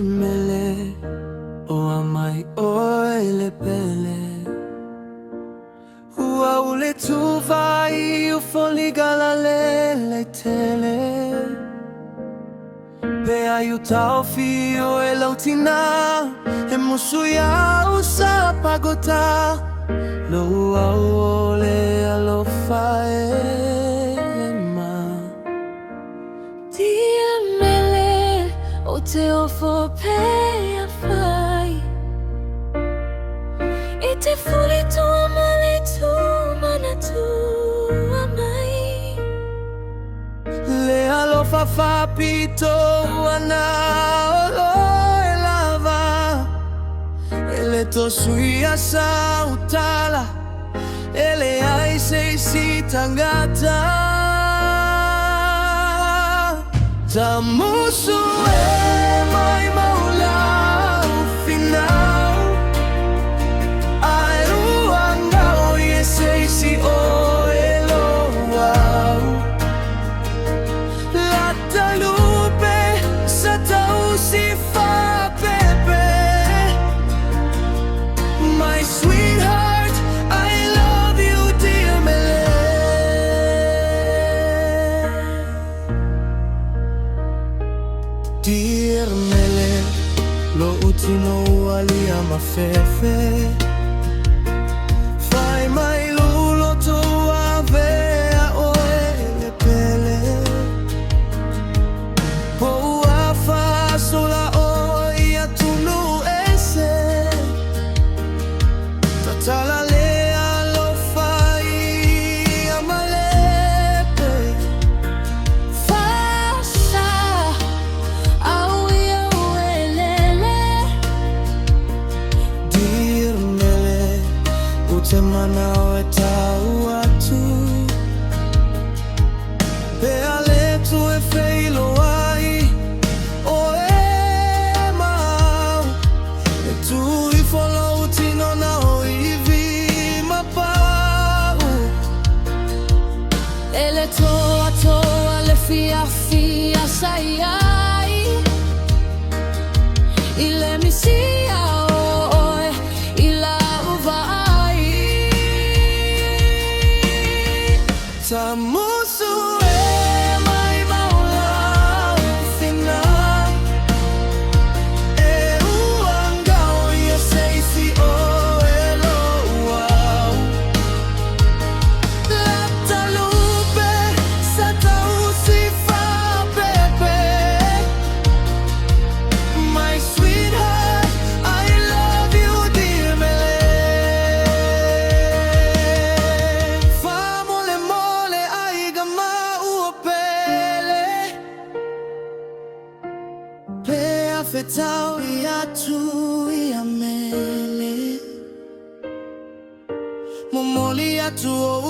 Dear Mele, o amai oile pele. Ua ule tu vai u foligala lele tele. Pe aiutau fio e lautina e musuia u sa pagota. Lo aole alo fae ma. Dear Mele, o te ofo pe a fai. E te fuli tua male tu mana tu amai. Le alo fa pito ana olo e lava. Ele to sui asa utala. Ele ai sei si tangata. Tamusu e mai maula o final. Ai ruangao e sei si o elo wow. La talupe sa tau si fa pepe. My sweetheart, I love you dear Mele. Dear Mele, lo utino ali ama fefe. Fai mai lulo to avea oele pele. Po afa sola oia tunu ese. Tatala lea lo fai amalepe. Fasa au ia uelele. Dear Mele, ute manao e tau atu. Pe ale tu e feilo ai o e mau. E tu I follow tino na o ivi ma pau. Ele toa le fia sai ai. Ile mi sia oi ila uvai. Tamusu e mai maula o final. E uangao ia sei si o elo wow. La talupe sa tau si fa pepe. My sweetheart, I love you dear Mele. Fa mole mole ai gama ua pele. Pe afetau I atu I a Mele. Momoli atu o